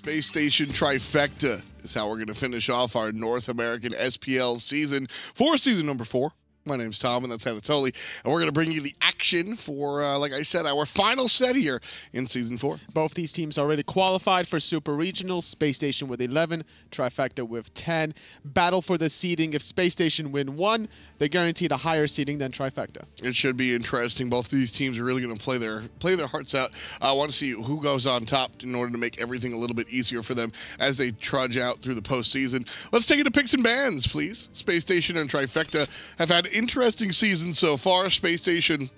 Space Station Trifecta is how we're going to finish off our North American SPL season for season number 4. My name's Tom, and that's Anatoly, and we're going to bring you the action for, like I said, our final set here in Season 4. Both these teams already qualified for Super Regionals, Space Station with 11, Trifecta with 10. Battle for the seeding. If Space Station win 1, they're guaranteed a higher seeding than Trifecta. It should be interesting. Both of these teams are really going to play their hearts out. I want to see who goes on top in order to make everything a little bit easier for them as they trudge out through the postseason. Let's take it to picks and bans, please. Space Station and Trifecta have had interesting season so far. Space Station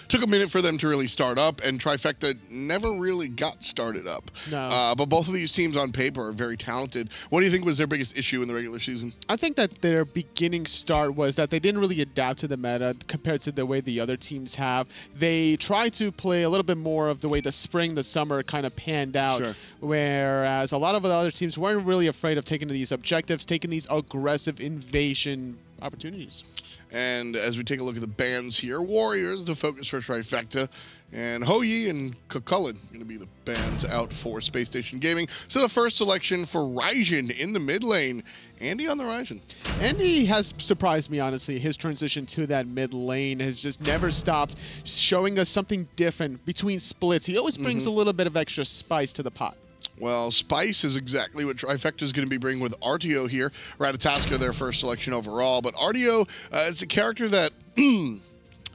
took a minute for them to really start up, and Trifecta never really got started up. No. But both of these teams on paper are very talented. What do you think was their biggest issue in the regular season? I think that their beginning start was that they didn't really adapt to the meta compared to the way the other teams have. They tried to play a little bit more of the way the spring, the summer kind of panned out, Sure. Whereas a lot of the other teams weren't really afraid of taking these objectives, taking these aggressive invasion opportunities. And as we take a look at the bans here, Warriors, the focus for Trifecta, and Hoyi and Kukulin going to be the bans out for Space Station Gaming. So the first selection for Raijin in the mid lane. Andy on the Raijin. Andy has surprised me, honestly. His transition to that mid lane has just never stopped showing us something different between splits. He always brings a little bit of extra spice to the pot. Well, Spice is exactly what Trifecta is going to be bringing with Artio here. Ratatoskr, their first selection overall. But Artio, it's a character that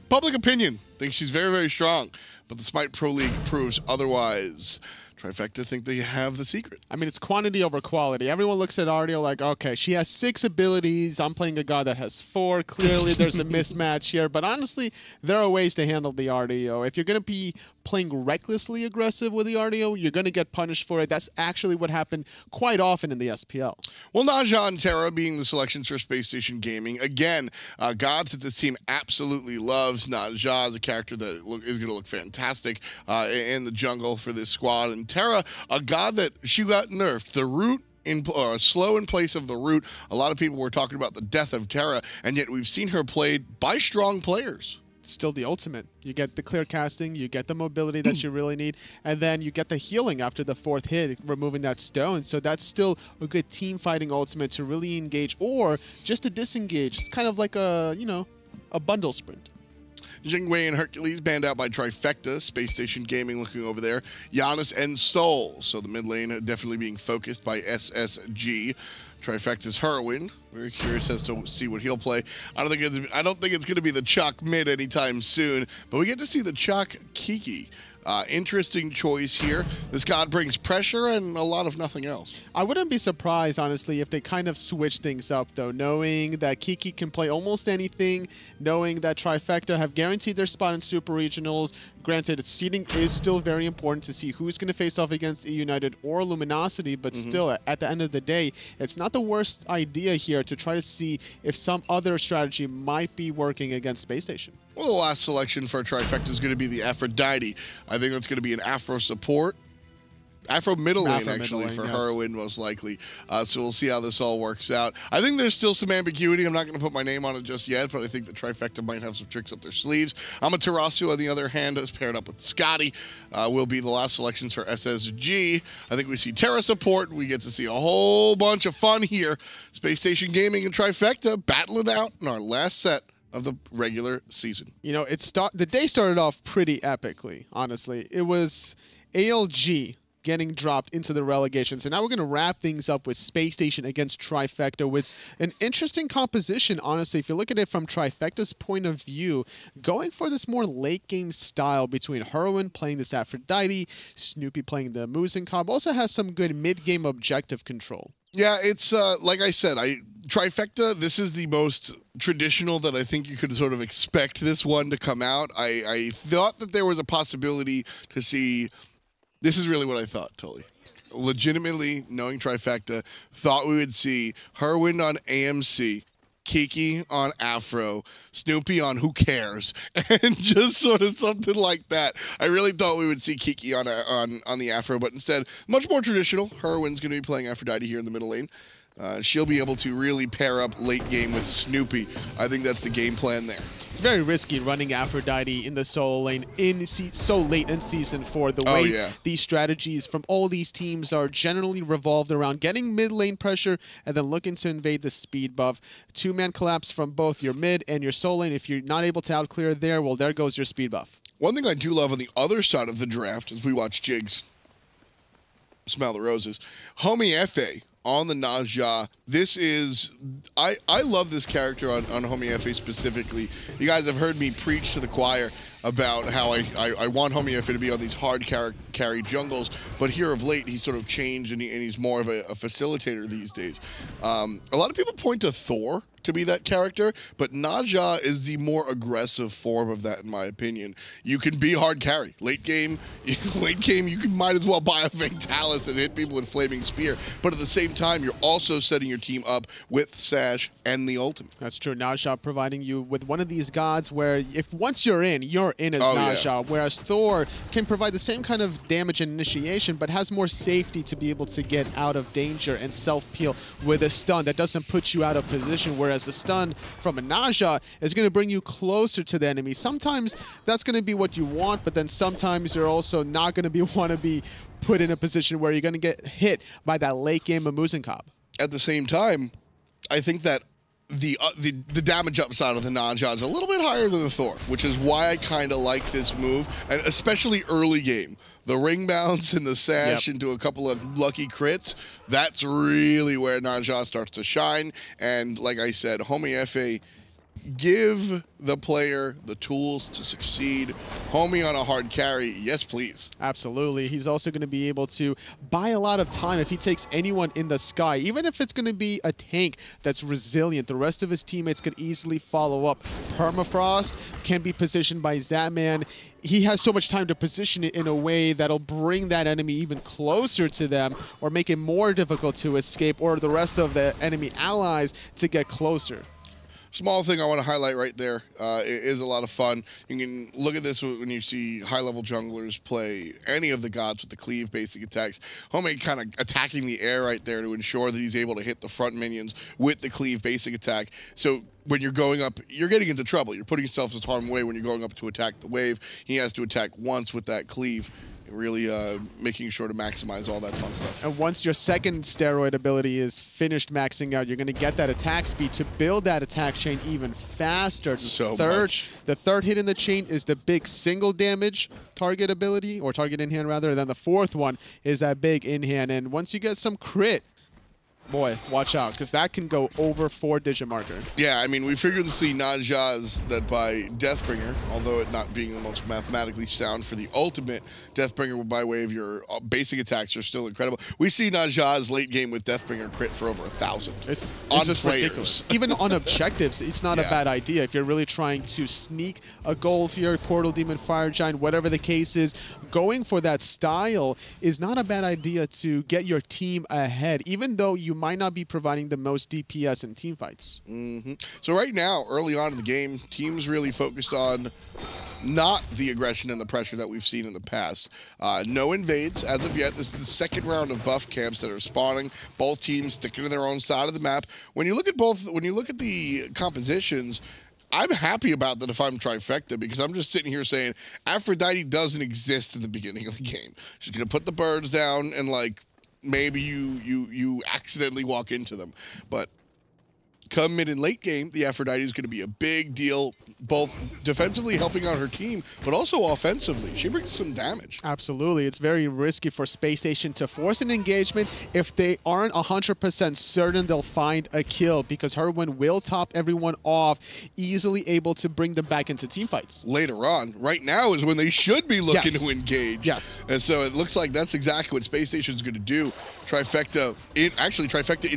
public opinion thinks she's very, very strong. But the Smite Pro League proves otherwise. Trifecta think they have the secret. I mean, it's quantity over quality. Everyone looks at Artio like, okay, she has 6 abilities. I'm playing a god that has 4. Clearly, there's a mismatch here. But honestly, there are ways to handle the Artio. If you're going to be playing recklessly aggressive with the Artio, you're going to get punished for it. That's actually what happened quite often in the SPL. Well, Naja and Terra being the selections for Space Station Gaming. Again, gods that this team absolutely loves. Naja is a character that is going to look fantastic in the jungle for this squad. And Terra, a god that she got nerfed. The root slow in place of the root. A lot of people were talking about the death of Terra, and yet we've seen her played by strong players. Still the ultimate. You get the clear casting, you get the mobility that you really need, and then you get the healing after the 4th hit, removing that stone. So that's still a good team fighting ultimate to really engage or just to disengage. It's kind of like a, you know, a bundle sprint. Jingwei and Hercules banned out by Trifecta. Space Station Gaming looking over there. Giannis and Soul. So the mid lane definitely being focused by SSG. Trifecta's Hurriwind. Very curious as to see what he'll play. I don't think it's going to be the Chaac mid anytime soon, but we get to see the ChaaC interesting choice here. This god brings pressure and a lot of nothing else. I wouldn't be surprised, honestly, if they kind of switch things up, though, knowing that Kiki can play almost anything, knowing that Trifecta have guaranteed their spot in Super Regionals. Granted, seeding is still very important to see who's going to face off against E United or Luminosity, but still, at the end of the day, it's not the worst idea here to try to see if some other strategy might be working against Space Station. Well, the last selection for Trifecta is going to be the Aphrodite. I think that's going to be an Afro support. Afro middle lane, actually, for Hurriwind, most likely. So we'll see how this all works out. I think there's still some ambiguity. I'm not going to put my name on it just yet, but I think the Trifecta might have some tricks up their sleeves. Amaterasu, on the other hand, is paired up with Skadi. Will be the last selections for SSG. I think we see Terra support. We get to see a whole bunch of fun here. Space Station Gaming and Trifecta battling out in our last set of the regular season. You know, the day started off pretty epically, honestly. It was ALG getting dropped into the relegation. So now we're going to wrap things up with Space Station against Trifecta with an interesting composition, honestly. If you look at it from Trifecta's point of view, going for this more late game style between Hurriwind playing this Aphrodite, Snoopy playing the Muzen comp, also has some good mid-game objective control. Yeah, it's like I said, Trifecta, this is the most traditional that I think you could sort of expect this one to come out. I thought that there was a possibility to see. This is really what I thought, Tully. Legitimately, knowing Trifecta, thought we would see Hurriwind on AMC, Kiki on Afro, Snoopy on Who Cares, and just sort of something like that. I really thought we would see Kiki on the Afro, but instead, much more traditional. Hurriwind's going to be playing Aphrodite here in the middle lane. she'll be able to really pair up late game with Snoopy. I think that's the game plan there. It's very risky running Aphrodite in the solo lane so late in Season 4. The way these strategies from all these teams are generally revolved around getting mid lane pressure and then looking to invade the speed buff. Two-man collapse from both your mid and your solo lane. If you're not able to outclear there, well, there goes your speed buff. One thing I do love on the other side of the draft as we watch Jigz smell the roses, Homiefe on the Naja. This is, I love this character on Homiefe specifically. You guys have heard me preach to the choir about how I want Homiefe to be on these hard carry jungles, but here of late he's sort of changed and he's more of a facilitator these days. A lot of people point to Thor to be that character, but Naja is the more aggressive form of that, in my opinion. You can be hard carry. Late game, you might as well buy a Fatalis and hit people with Flaming Spear, but at the same time, you're also setting your team up with Sash and the ultimate. That's true. Naja providing you with one of these gods where if once you're in as Naja, whereas Thor can provide the same kind of damage and initiation, but has more safety to be able to get out of danger and self-peel with a stun that doesn't put you out of position, whereas the stun from a Naja is going to bring you closer to the enemy. Sometimes that's going to be what you want, but then sometimes you're also not going to want to be put in a position where you're going to get hit by that late game of Muzen cob. At the same time, I think that the damage upside of the Naja is a little bit higher than the Thor, which is why I kind of like this move, and especially early game. The ring bounce and the sash into a couple of lucky crits, that's really where Naja starts to shine. And like I said, Homiefe, give the player the tools to succeed. Homie on a hard carry, yes please. Absolutely. He's also going to be able to buy a lot of time if he takes anyone in the sky, even if it's going to be a tank that's resilient. The rest of his teammates could easily follow up. Permafrost can be positioned by Zapman. He has so much time to position it in a way that'll bring that enemy even closer to them or make it more difficult to escape, or the rest of the enemy allies to get closer. Small thing I want to highlight right there. It is a lot of fun. You can look at this when you see high-level junglers play any of the gods with the cleave basic attacks. Homie kind of attacking the air right there to ensure that he's able to hit the front minions with the cleave basic attack. So when you're going up, you're getting into trouble. You're putting yourself in harm's way when you're going up to attack the wave. He has to attack once with that cleave. Really making sure to maximize all that fun stuff. And once your second steroid ability is finished maxing out, you're going to get that attack speed to build that attack chain even faster. The third hit in the chain is the big single damage target ability, or target in hand rather, and then the fourth one is that big in hand. And once you get some crit, boy, watch out, because that can go over 4-digit marker. Yeah, I mean, we figured to see Naja's that by Deathbringer, although it not being the most mathematically sound for the ultimate, Deathbringer by way of your basic attacks are still incredible. We see Naja's late game with Deathbringer crit for over 1,000. It's just ridiculous. Even on objectives, it's not a bad idea. If you're really trying to sneak a goal here, Portal Demon, Fire Giant, whatever the case is, going for that style is not a bad idea to get your team ahead, even though you might not be providing the most DPS in team fights. So right now, early on in the game, teams really focused on not the aggression and the pressure that we've seen in the past. No invades as of yet. This is the second round of buff camps that are spawning. Both teams sticking to their own side of the map. When you look at the compositions, I'm happy about that if I'm Trifecta, because I'm just sitting here saying Aphrodite doesn't exist in the beginning of the game. She's gonna put the birds down and like maybe you accidentally walk into them. But come mid and late game, the Aphrodite is going to be a big deal, both defensively helping out her team, but also offensively. She brings some damage. Absolutely. It's very risky for Spacestation to force an engagement if they aren't 100% certain they'll find a kill, because Hurriwind will top everyone off, easily able to bring them back into team fights. Later on. Right now is when they should be looking to engage. Yes. And so it looks like that's exactly what Spacestation's going to do. Trifecta in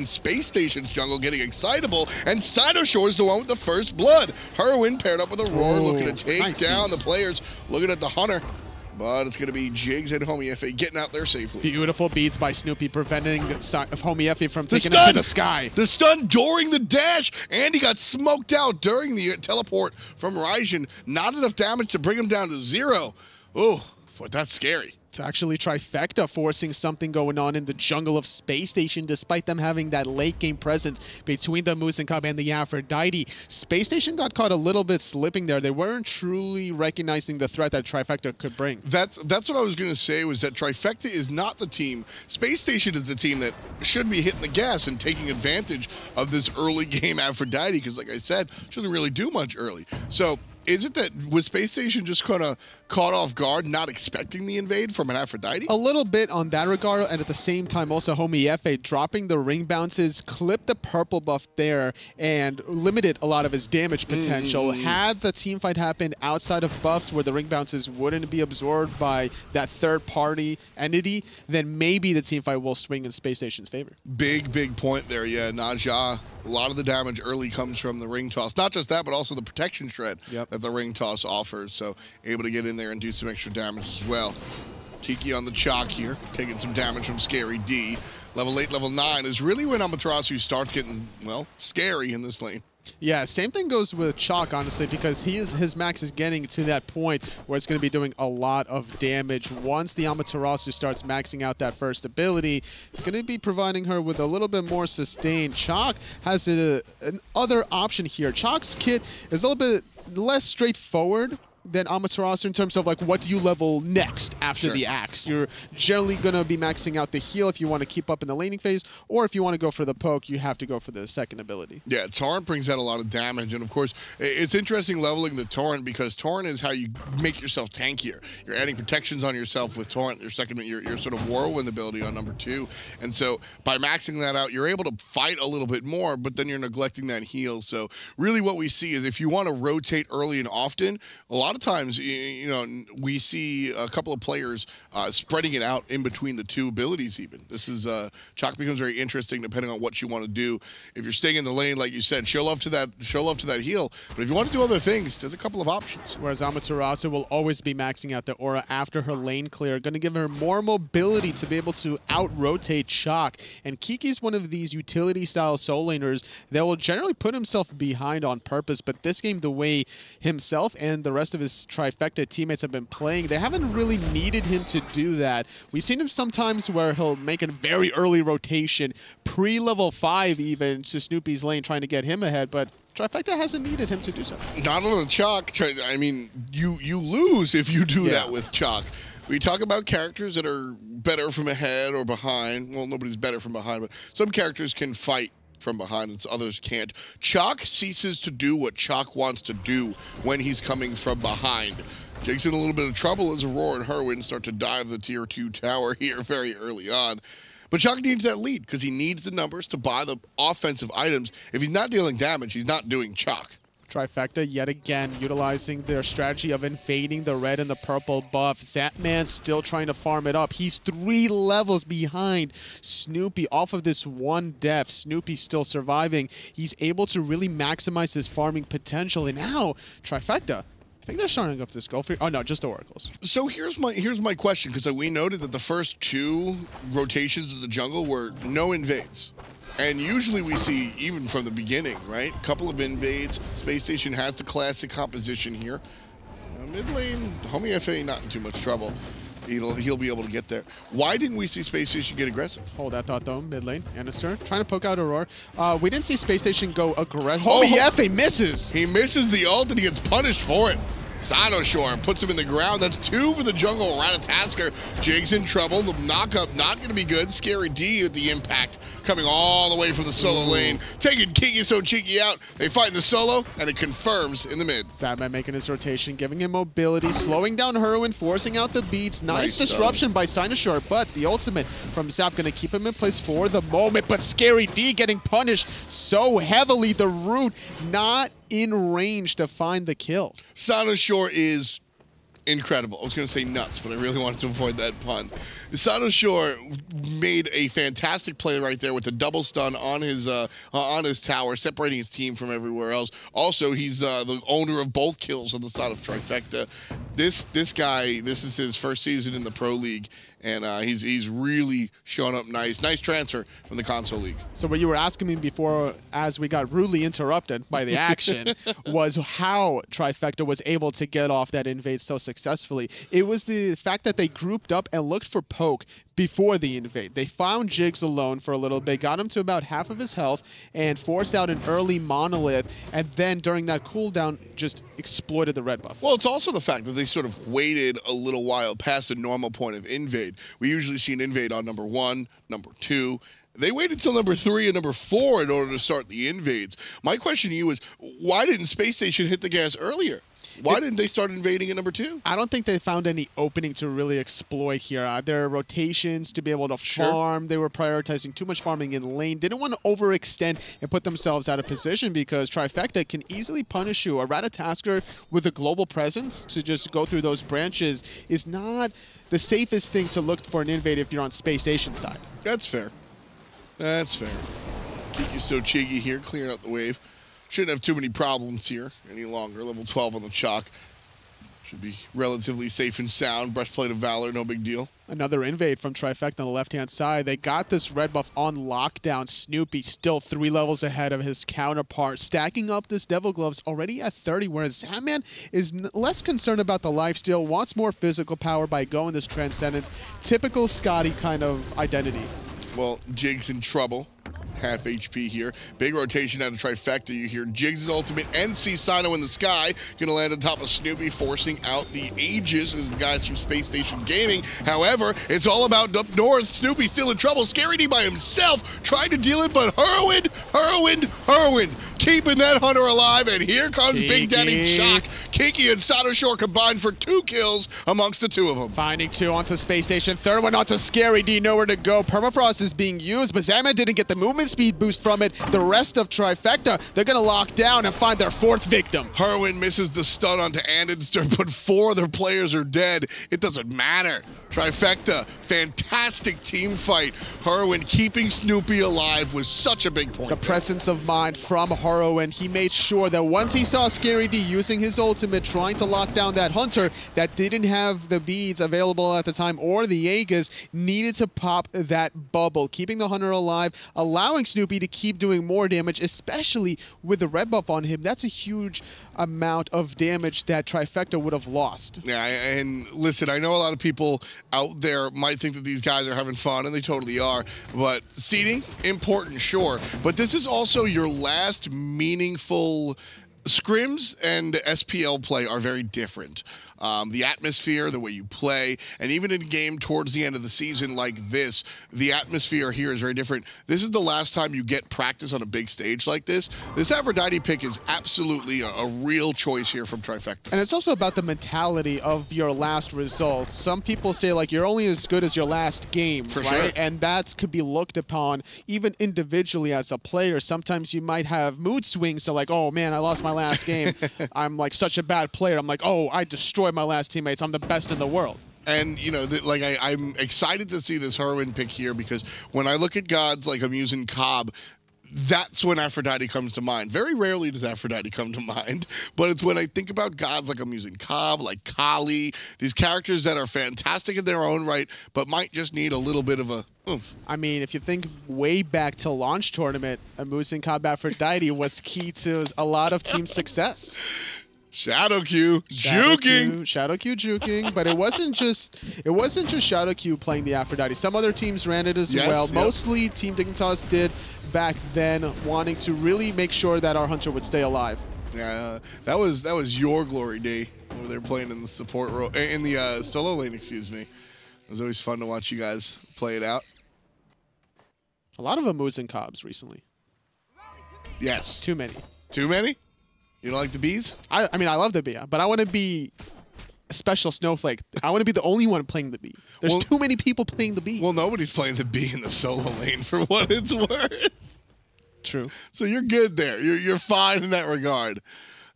Spacestation's jungle getting excitable, and Cynosure is the one with the first blood. Hurriwind paired up with Aror, looking to take down the players, looking at the Hunter. But it's going to be Jigz and Homiefe getting out there safely. Beautiful beats by Snoopy, preventing Homiefe from taking it to the sky. The stun during the dash, and he got smoked out during the teleport from Raijin. Not enough damage to bring him down to 0. Oh, but that's scary. It's actually Trifecta forcing something going on in the jungle of Space Station, despite them having that late game presence between the Muzen and the Aphrodite. Space Station got caught a little bit slipping there. They weren't truly recognizing the threat that Trifecta could bring. That's what I was going to say, was that Trifecta is not the team. Space Station is the team that should be hitting the gas and taking advantage of this early game Aphrodite, because like I said, shouldn't really do much early. So is it that was Space Station just kind of caught off guard, not expecting the invade from an Aphrodite? A little bit on that regard, and at the same time also Homiefe dropping the ring bounces, clipped the purple buff there, and limited a lot of his damage potential. Had the team fight happened outside of buffs where the ring bounces wouldn't be absorbed by that third-party entity, then maybe the team fight will swing in Space Station's favor. Big point there, yeah. Naja, a lot of the damage early comes from the ring toss. Not just that, but also the protection shred that the ring toss offers. So able to get in there and do some extra damage as well. Tiki on the Chaac here, taking some damage from Scary D. Level 8, level 9 is really when Amaterasu starts getting, well, scary in this lane. Yeah, same thing goes with Chaac, honestly, because his max is getting to that point where it's going to be doing a lot of damage. Once the Amaterasu starts maxing out that first ability, it's going to be providing her with a little bit more sustain. Chaac has another option here. Chaac's kit is a little bit less straightforward than Amaterasu in terms of like what do you level next after the axe. You're generally going to be maxing out the heal if you want to keep up in the laning phase, or if you want to go for the poke, you have to go for the second ability. Yeah, Torrent brings out a lot of damage, and of course it's interesting leveling the Torrent, because Torrent is how you make yourself tankier. You're adding protections on yourself with Torrent, your sort of Whirlwind ability on number 2, and so by maxing that out, you're able to fight a little bit more, but then you're neglecting that heal. So really what we see is if you want to rotate early and often, a lot of times, you know, we see a couple of players spreading it out in between the two abilities even. This is, Chaac becomes very interesting depending on what you want to do. If you're staying in the lane, like you said, show love to that heal. But if you want to do other things, there's a couple of options. Whereas Amaterasu will always be maxing out the aura after her lane clear, going to give her more mobility to be able to out-rotate Chaac. And Kiki's one of these utility-style soul laners that will generally put himself behind on purpose, but this game, the way himself and the rest of his Trifecta teammates have been playing, they haven't really needed him to do that. We've seen him sometimes where he'll make a very early rotation, pre-level 5 even, to Snoopy's lane trying to get him ahead, but Trifecta hasn't needed him to do so. Not on the Chaac. I mean, you lose if you do that with Chaac. We talk about characters that are better from ahead or behind. Well, nobody's better from behind, but some characters can fight from behind and others can't. Chaac ceases to do what Chaac wants to do when he's coming from behind. Jigz in a little bit of trouble as Aror and Hurriwind start to dive the tier 2 tower here very early on. But Chaac needs that lead because he needs the numbers to buy the offensive items. If he's not dealing damage, he's not doing Chaac. Trifecta yet again utilizing their strategy of invading the red and the purple buff. Zapman still trying to farm it up. He's 3 levels behind Snoopy off of this one death. Snoopy still surviving. He's able to really maximize his farming potential. And now Trifecta, I think they're starting up this goal for. Oh no, just oracles. So here's my question, because we noted that the first 2 rotations of the jungle were no invades. And usually we see, even from the beginning, right? A couple of invades. Space Station has the classic composition here. Mid lane, Homiefe not in too much trouble. He'll be able to get there. Why didn't we see Space Station get aggressive? Hold that thought though, mid lane. Andinster trying to poke out Aror. We didn't see Space Station go aggressive. Homiefe misses! He misses the ult and he gets punished for it. Cynosure puts him in the ground. That's 2 for the jungle. Ratatoskr. Jigz in trouble. The knockup not going to be good. Scary D at the impact, coming all the way from the solo lane, taking KikiSoCheeky out. They fight in the solo, and it confirms in the mid. Zapman making his rotation, giving him mobility, slowing down Hurriwind, forcing out the beats. Nice disruption by Cynosure, but the ultimate from Zap going to keep him in place for the moment. But Scary D getting punished so heavily. The root not in range to find the kill. Cynosure is incredible. I was going to say nuts, but I really wanted to avoid that pun. Cynosure made a fantastic play right there with the double stun on his tower, separating his team from everywhere else. Also, he's the owner of both kills on the side of Trifecta. This guy, this is his first season in the Pro League, and he's really showing up nice. Nice transfer from the console league. So what you were asking me before, as we got rudely interrupted by the action, was how Trifecta was able to get off that invade so successfully. It was the fact that they grouped up and looked for poke before the invade. They found Jigz alone for a little bit, got him to about half of his health, and forced out an early monolith, and then during that cooldown, just exploited the red buff. Well, it's also the fact that they sort of waited a little while past the normal point of invade. We usually see an invade on number 1, number 2. They waited till number 3 and number 4 in order to start the invades. My question to you is, why didn't Spacestation hit the gas earlier? Why didn't they start invading at number 2? I don't think they found any opening to really exploit here. There are rotations to be able to farm. They were prioritizing too much farming in lane. Didn't want to overextend and put themselves out of position because Trifecta can easily punish you. A Ratatoskr with a global presence to just go through those branches is not the safest thing to look for an invade if you're on Spacestation side. That's fair. That's fair. KikiSoCheeky here, clearing out the wave. Shouldn't have too many problems here any longer. Level 12 on the Chaac. Should be relatively safe and sound. Breastplate of Valor, no big deal. Another invade from Trifecta on the left-hand side. They got this red buff on lockdown. Snoopy still 3 levels ahead of his counterpart, stacking up this Devil Gloves already at 30, whereas Zapman is less concerned about the lifesteal, wants more physical power by going this Transcendence. Typical Skadi kind of identity. Well, Jigz in trouble. Half HP here. Big rotation out of Trifecta. You hear Jigz' ultimate and see Sino in the sky. Gonna land on top of Snoopy, forcing out the Aegis as the guys from Spacestation Gaming. However, it's all about up north. Snoopy still in trouble. Skadi by himself, trying to deal it, but Hurriwind, keeping that hunter alive. And here comes Big Daddy Chaac. Kiki and Cynosure combined for 2 kills amongst the 2 of them. Finding 2 onto Spacestation. Third one onto Skadi. Nowhere to go. Permafrost is being used, but Zapman didn't get the movement speed boost from it. The rest of Trifecta, they're going to lock down and find their 4th victim. Hurriwind misses the stun onto andinster, but 4 of their players are dead. It doesn't matter. Trifecta, fantastic team fight. Hurriwind keeping Snoopy alive was such a big point. The presence of mind from Hurriwind. He made sure that once he saw Skadi using his ultimate, trying to lock down that hunter that didn't have the beads available at the time or the Aegis, needed to pop that bubble, keeping the hunter alive, allowing Snoopy to keep doing more damage, especially with the red buff on him. That's a huge amount of damage that Trifecta would have lost. Yeah, and listen, I know a lot of people out there might think that these guys are having fun, and they totally are, but seeding, important, sure, but this is also your last meaningful. Scrims and SPL play are very different. The atmosphere, the way you play, and even in a game towards the end of the season like this, the atmosphere here is very different. This is the last time you get practice on a big stage like this. This Aphrodite pick is absolutely a real choice here from Trifecta. And it's also about the mentality of your last results. Some people say, like, you're only as good as your last game, For right? sure. And that could be looked upon even individually as a player. Sometimes you might have mood swings, so like, oh man, I lost my last game. I'm like such a bad player. I'm like, oh, I destroyed my last teammates. I'm the best in the world. And, you know, I'm excited to see this Hurriwind pick here because when I look at gods like I'm using Cobb, that's when Aphrodite comes to mind. Very rarely does Aphrodite come to mind, but it's when I think about gods like I'm using Cobb, like Kali, these characters that are fantastic in their own right, but might just need a little bit of a oomph. I mean, if you think way back to launch tournament, a Muzen Cobb Aphrodite was key to a lot of team success. Shadow Q juking. Shadow Q juking, but it wasn't just Shadow Q playing the Aphrodite. Some other teams ran it as well. Yep. Mostly Team Dignitas did back then, wanting to really make sure that our hunter would stay alive. Yeah, that was your glory day over there playing in the support role, in the solo lane. Excuse me. It was always fun to watch you guys play it out. A lot of Muzen Cobbs recently. Yes. Too many. Too many? You don't like the bees? I mean, I love the bee, but I want to be a special snowflake. I want to be the only one playing the bee. There's too many people playing the bee. Well, nobody's playing the bee in the solo lane for what it's worth. True. So you're good there. You're fine in that regard.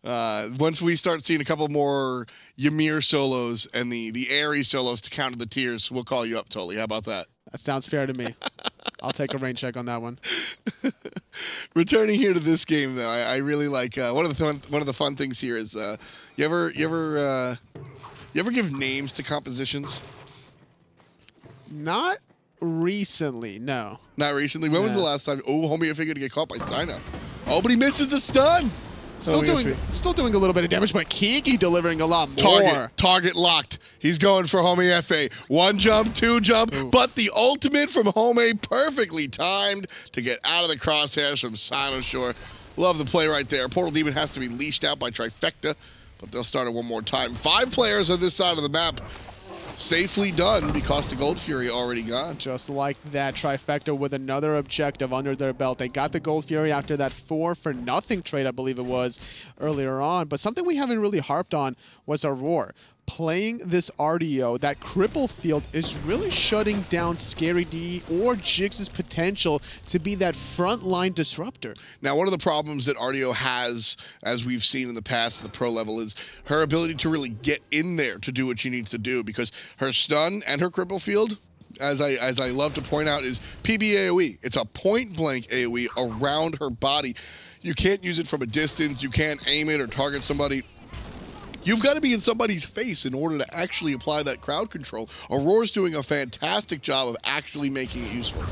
Once we start seeing a couple more Ymir solos and the Ares solos to counter the tiers, we'll call you up, Totally. How about that? That sounds fair to me. I'll take a rain check on that one. Returning here to this game, though, I really like one of the fun things here is you ever give names to compositions? Not recently, no. Not recently? When was the last time? Oh, Homiefe going to get caught by Cyno. Oh, but he misses the stun. Still doing a little bit of damage, but Kiki delivering a lot more. Target locked. He's going for Homiefe. 1 jump, 2 jump, but the ultimate from Homie perfectly timed to get out of the crosshairs from Cynosure. Love the play right there. Portal Demon has to be leashed out by Trifecta, but they'll start it one more time. 5 players on this side of the map. Safely done because the Gold Fury already gone. Just like that, Trifecta with another objective under their belt. They got the Gold Fury after that 4-for-0 trade, I believe it was, earlier on. But something we haven't really harped on was Aror. Playing this Artio, that cripple field is really shutting down Scary D or Jigz' potential to be that frontline disruptor. Now, one of the problems that Artio has, as we've seen in the past at the pro level, is her ability to really get in there to do what she needs to do, because her stun and her cripple field, as I love to point out, is PB AoE. It's a point-blank AoE around her body. You can't use it from a distance. You can't aim it or target somebody. You've got to be in somebody's face in order to actually apply that crowd control. Auror's doing a fantastic job of actually making it useful.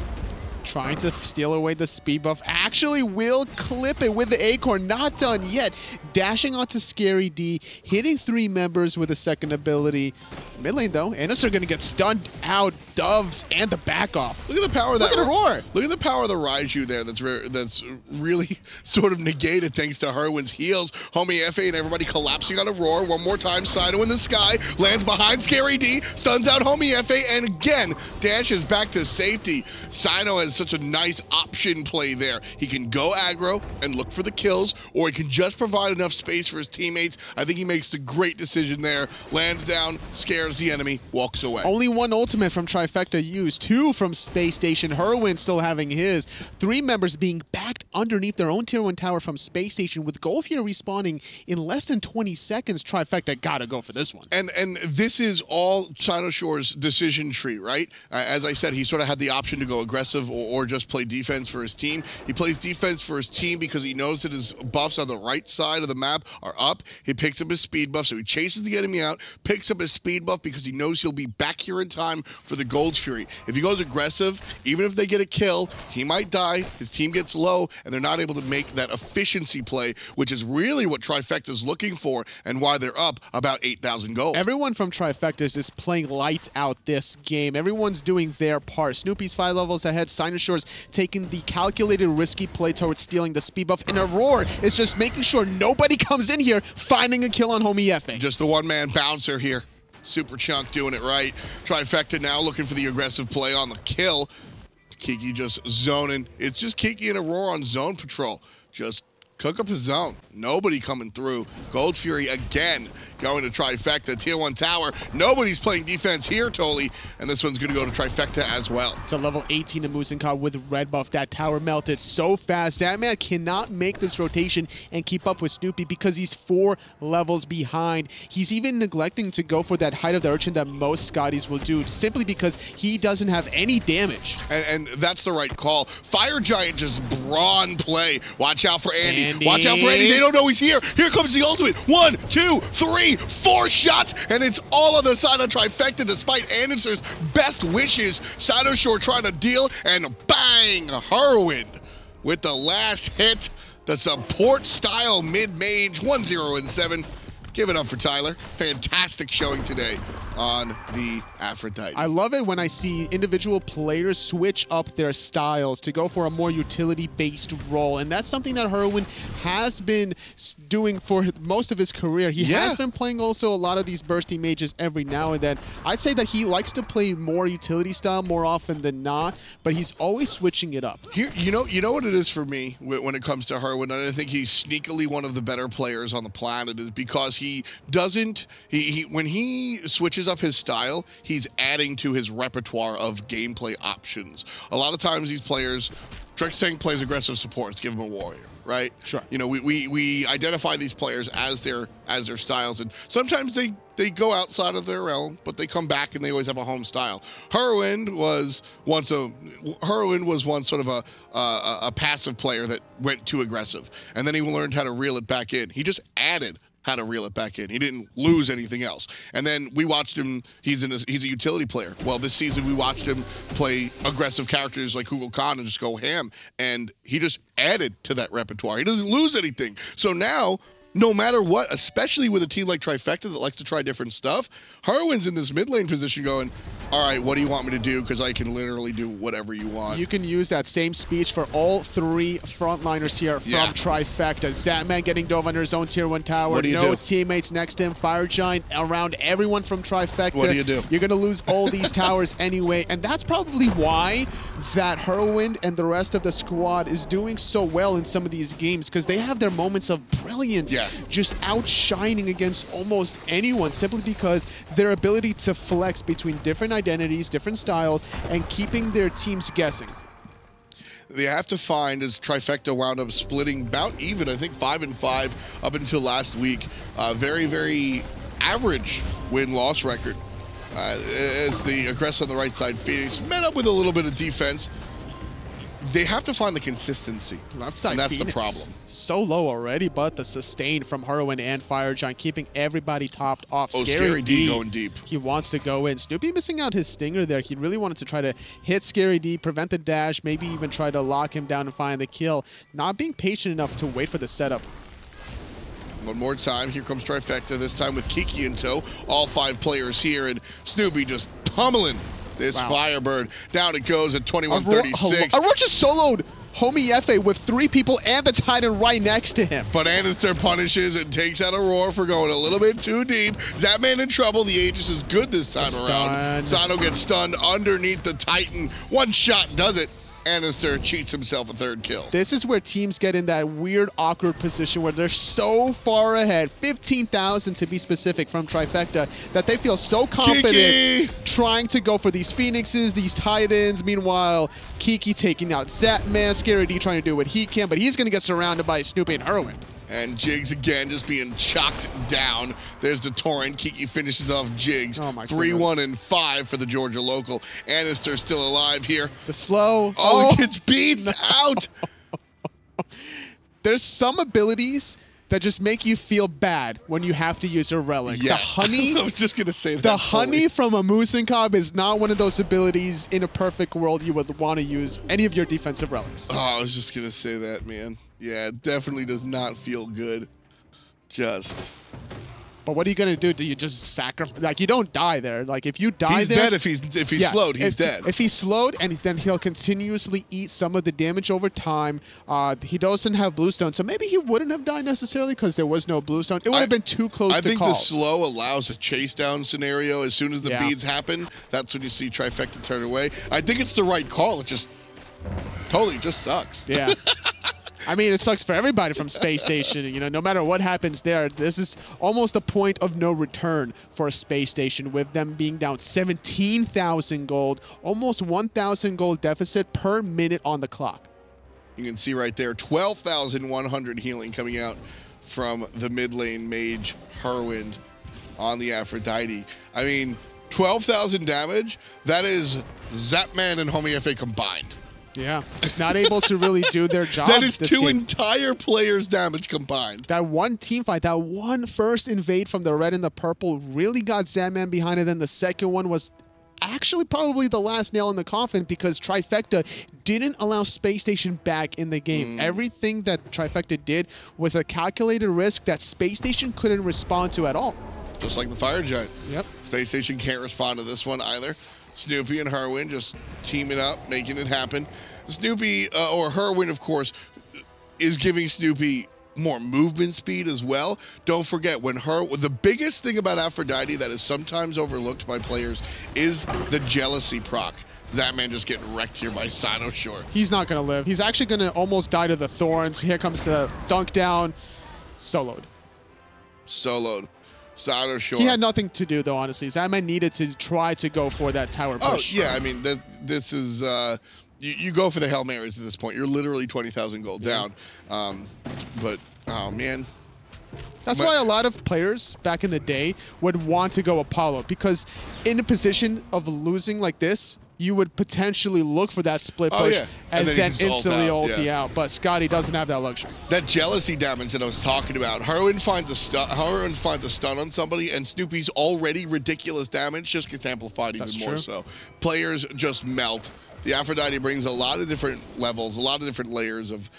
Trying to steal away the speed buff. Actually will clip it with the Acorn. Not done yet. Dashing onto Scary D. Hitting 3 members with a second ability. Mid lane, though. andinster going to get stunned out. Doves and the back off. Look at the power of that. Look at Aror. Look at the power of the Raijin there. That's really sort of negated thanks to Hurriwind's heals. Homiefe and everybody collapsing on Aror. One more time. Cyno in the sky. Lands behind Scary D. Stuns out Homiefe. And again, dashes back to safety. Cyno has such a nice option play there. He can go aggro and look for the kills, or he can just provide enough space for his teammates. I think he makes the great decision there. Lands down, scares the enemy, walks away. Only 1 ultimate from Trifecta used. 2 from Spacestation. Hurriwind still having his. 3 members being backed underneath their own tier 1 tower from Spacestation. With Gold Fury respawning in less than 20 seconds, Trifecta gotta go for this one. And this is all Cynosure's decision tree, right? As I said, he sort of had the option to go aggressive or just play defense for his team. He plays defense for his team because he knows that his buffs on the right side of the map are up. He picks up his speed buff, so he chases the enemy out, picks up his speed buff because he knows he'll be back here in time for the Gold Fury. If he goes aggressive, even if they get a kill, he might die, his team gets low, and they're not able to make that efficiency play, which is really what Trifecta's looking for and why they're up about 8,000 gold. Everyone from Trifecta is playing lights out this game. Everyone's doing their part. Snoopy's 5 levels ahead. Cynosure's taking the calculated risky play towards stealing the speed buff, and Aror is just making sure nobody comes in here, finding a kill on Homiefe. Just the one-man bouncer here. Super Chunk doing it right. Trifecta now looking for the aggressive play on the kill. Kiki just zoning. It's just Kiki and Aror on zone patrol. Just cook up his zone. Nobody coming through. Gold Fury again going to Trifecta. Tier 1 tower. Nobody's playing defense here, Toli. And this one's going to go to Trifecta as well. It's a level 18 of Muzen with red buff. That tower melted so fast. Zapman cannot make this rotation and keep up with Snoopy because he's 4 levels behind. He's even neglecting to go for that height of the Urchin that most Skadis will do, simply because he doesn't have any damage. And that's the right call. Fire Giant just brawn play. Watch out for Andy. Watch out for Andy. They don't know he's here. Here comes the ultimate. 1, 2, 3, 4 shots, and it's all on the side of Trifecta despite andinster's best wishes. Cynosure trying to deal, and bang! Hurriwind with the last hit. The support style mid-mage, 1-0-7. Give it up for Tyler. Fantastic showing today on the Aphrodite. I love it when I see individual players switch up their styles to go for a more utility-based role, and that's something that Hurriwind has been doing for most of his career. He has been playing also a lot of these bursty mages every now and then. I'd say that he likes to play more utility style more often than not, but he's always switching it up. Here, you know what it is for me when it comes to Hurriwind, and I think he's sneakily one of the better players on the planet, is because he doesn't, when he switches up his style, he's adding to his repertoire of gameplay options. A lot of times these players, Trextank plays aggressive supports, give him a warrior, right? Sure. You know, we identify these players as their styles, and sometimes they go outside of their realm, but they come back and they always have a home style. Hurriwind was once sort of a passive player that went too aggressive, and then he learned how to reel it back in. He just added how to reel it back in. He didn't lose anything else. And then we watched him, he's a utility player. Well, this season we watched him play aggressive characters like Kugel Khan and just go ham, and he just added to that repertoire. He doesn't lose anything. So now, no matter what, especially with a team like Trifecta that likes to try different stuff, Hurriwind's in this mid lane position going, all right, what do you want me to do? Because I can literally do whatever you want. You can use that same speech for all 3 frontliners here from Trifecta. Zapman getting dove under his own tier 1 tower. What do you no do? Teammates next to him. Fire Giant around everyone from Trifecta. What do you do? You're going to lose all these towers anyway. And that's probably why that Hurriwind and the rest of the squad is doing so well in some of these games, because they have their moments of brilliance, just outshining against almost anyone, simply because their ability to flex between different identities, different styles, and keeping their teams guessing. They have to find, as Trifecta wound up splitting about even, I think 5-5 up until last week. Very, very average win-loss record. As the aggressor on the right side, Phoenix, met up with a little bit of defense. They have to find the consistency, Left side and that's Phoenix, the problem. So low already, but the sustain from Hurriwind and Fire Giant keeping everybody topped off. Oh, Scary D going deep. He wants to go in. Snoopy missing out his stinger there. He really wanted to try to hit Scary D, prevent the dash, maybe even try to lock him down and find the kill. Not being patient enough to wait for the setup. One more time, here comes Trifecta, this time with Kiki in tow. All 5 players here, and Snoopy just pummeling this Firebird. Down it goes at 21-36. Aror just soloed Homiefe with 3 people and the Titan right next to him. But andinster punishes and takes out Aror for going a little bit too deep. Zapman in trouble. The Aegis is good this time around. Sano gets stunned underneath the Titan. One shot does it. andinster cheats himself a 3rd kill. This is where teams get in that weird, awkward position where they're so far ahead, 15,000 to be specific from Trifecta, that they feel so confident trying to go for these Phoenixes, these Titans. Meanwhile, Kiki taking out Zapman, Scary D trying to do what he can, but he's going to get surrounded by Snoopy and Hurriwind. And Jigz again just being chocked down. There's the torrent. Kiki finishes off Jigz. 3-1 and 5 for the Georgia local. andinster still alive here. The slow. Oh, it gets beaten out. There's some abilities that just make you feel bad when you have to use a relic. Yeah. The honey. I was just going to say that. The honey from a Muzen cob is not one of those abilities in a perfect world you would want to use any of your defensive relics. Oh, I was just going to say that, man. Yeah, it definitely does not feel good. But what are you going to do? Do you just sacrifice? Like, you don't die there. Like, if you die he's there... dead if he's slowed. He's dead. If he's slowed, and then he'll continuously eat some of the damage over time. He doesn't have bluestone, so maybe he wouldn't have died necessarily because there was no bluestone. It would have been too close to call. I think the slow allows a chase down scenario. As soon as the beads happen, that's when you see Trifecta turn away. I think it's the right call. It just totally just sucks. Yeah. I mean, it sucks for everybody from Spacestation. You know, no matter what happens there, this is almost a point of no return for a Spacestation, with them being down 17,000 gold, almost 1,000 gold deficit per minute on the clock. You can see right there, 12,100 healing coming out from the mid lane mage Hurriwind on the Aphrodite. I mean, 12,000 damage, that is Zapman and Homiefe combined. Yeah, just not able to really do their job. That is 2 entire players' damage combined. That one team fight, that one first invade from the red and the purple really got Zapman behind it. Then the second one was actually probably the last nail in the coffin, because Trifecta didn't allow Spacestation back in the game. Everything that Trifecta did was a calculated risk that Spacestation couldn't respond to at all. Just like the Fire Giant. Yep. Spacestation can't respond to this one either. Snoopy and Hurriwind just teaming up, making it happen. Snoopy, or Hurriwind, of course, is giving Snoopy more movement speed as well. Don't forget, the biggest thing about Aphrodite that is sometimes overlooked by players is the jealousy proc. Zapman just getting wrecked here by Cynosure. He's not going to live. He's actually going to almost die to the thorns. Here comes the dunk down. Soloed. Cynosure. He had nothing to do, though, honestly. Zapman needed to try to go for that tower push. Oh, yeah. I mean, this is... You go for the Hail Marys at this point. You're literally 20,000 gold down. But, oh, man. That's why a lot of players back in the day would want to go Apollo, because in a position of losing like this, you would potentially look for that split push and then instantly ulti out. But Skadi doesn't have that luxury. That jealousy damage that I was talking about. Hurriwind finds a stun on somebody, and Snoopy's already ridiculous damage just gets amplified even more so. Players just melt. The Aphrodite brings a lot of different levels, a lot of different layers of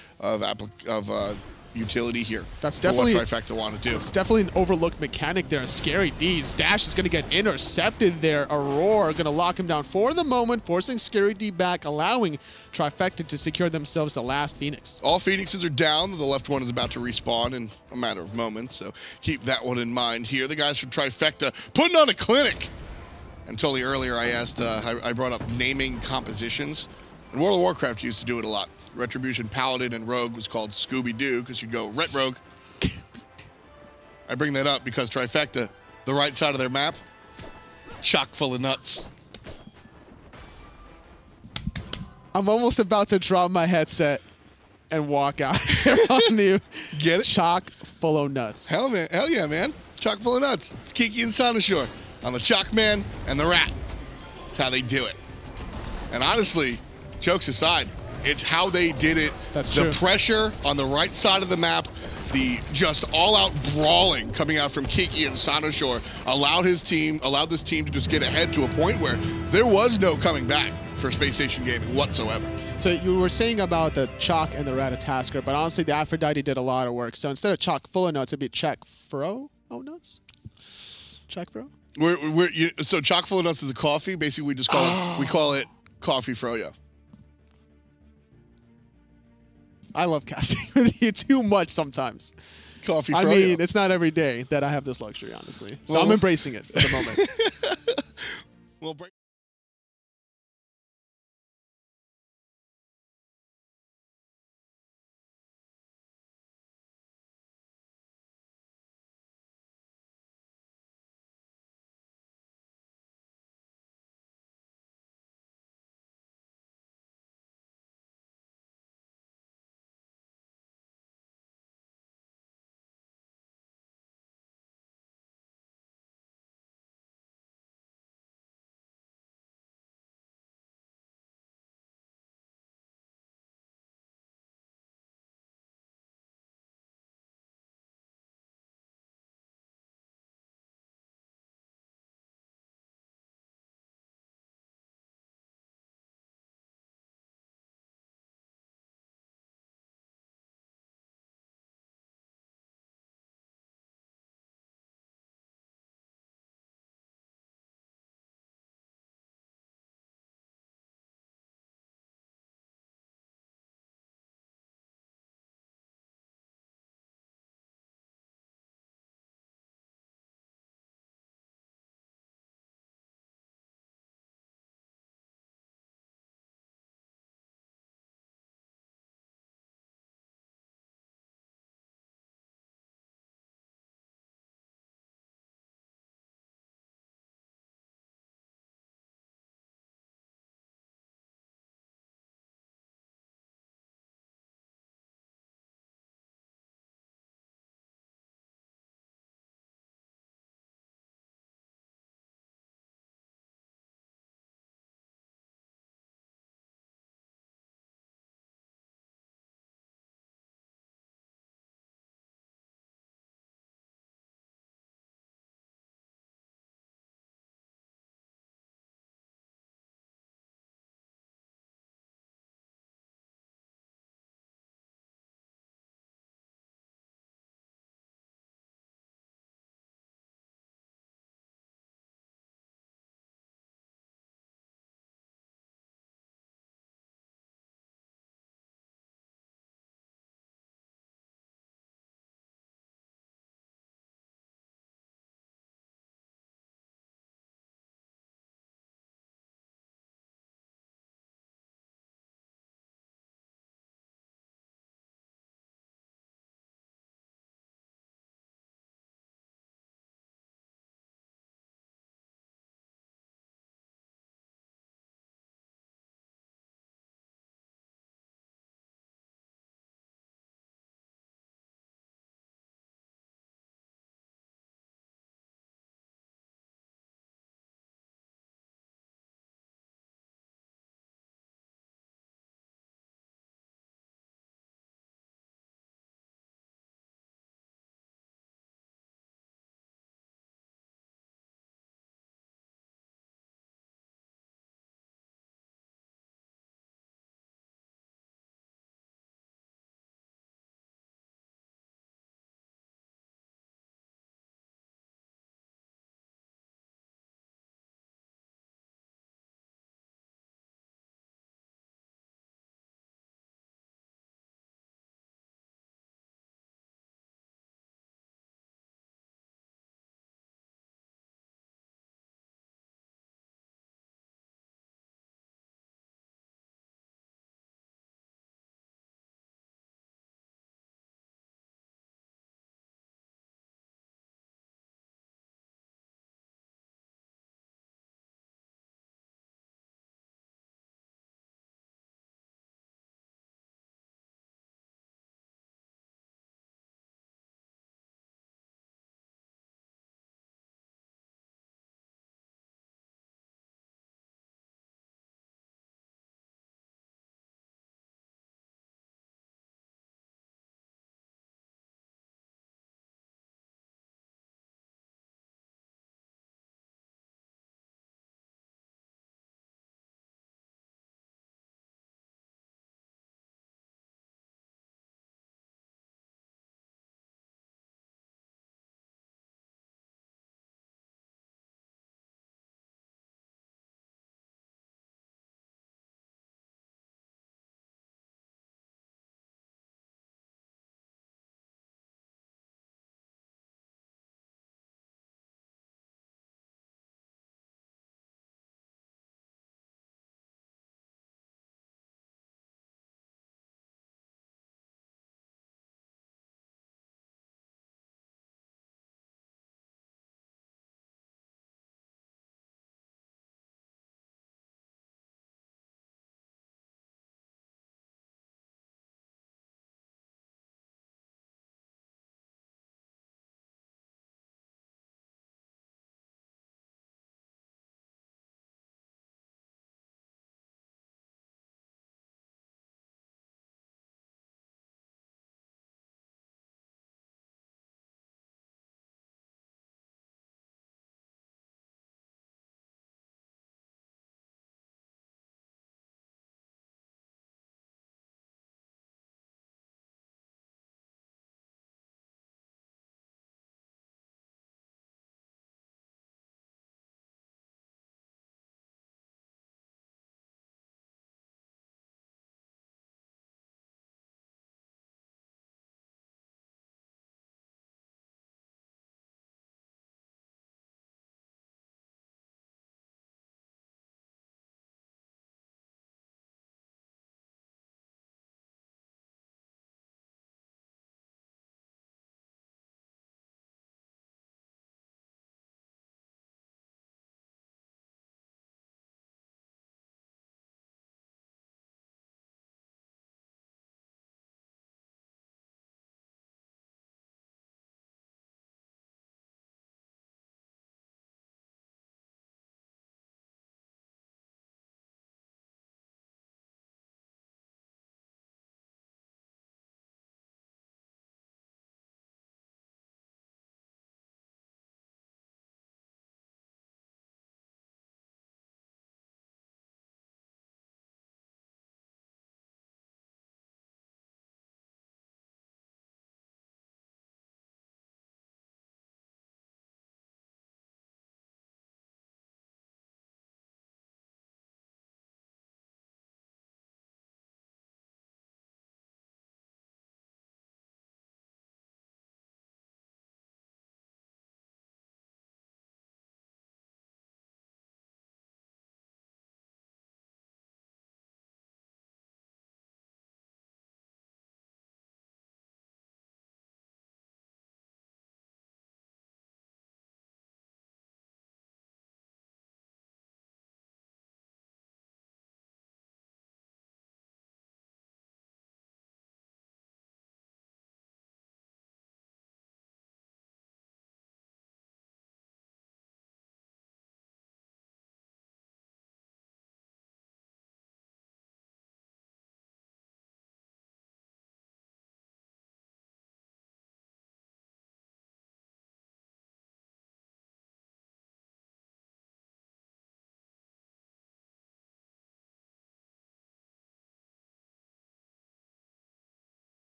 utility here. That's definitely what Trifecta want to do. It's definitely an overlooked mechanic there. Scary D's dash is going to get intercepted there. Aror going to lock him down for the moment, forcing Scary D back, allowing Trifecta to secure themselves the last Phoenix. All Phoenixes are down. The left one is about to respawn in a matter of moments, so keep that one in mind here. The guys from Trifecta putting on a clinic. And totally earlier I asked, I brought up naming compositions. And World of Warcraft used to do it a lot. Retribution Paladin and Rogue was called Scooby-Doo because you'd go Ret Rogue. I bring that up because Trifecta, the right side of their map, chock full of nuts. I'm almost about to drop my headset and walk out here on you. Get it? Chock full of nuts. Hell yeah, man. Chock full of nuts. It's Kiki and Cynosure on the Chock Man and the Rat. That's how they do it. And honestly, jokes aside, it's how they did it. That's true. The pressure on the right side of the map, the just all-out brawling coming out from Kiki and Cynosure allowed this team to just get ahead to a point where there was no coming back for Spacestation Gaming whatsoever. So you were saying about the Chaac and the Ratatoskr, but honestly, the Aphrodite did a lot of work. So instead of chock full of nuts, it'd be Chaac fro nuts? Chaac fro? So chock full of nuts is a coffee. Basically, we call it coffee froyo. I love casting with you too much sometimes. Coffee froyo. I mean, it's not every day that I have this luxury, honestly. So I'm embracing it for the moment. Well,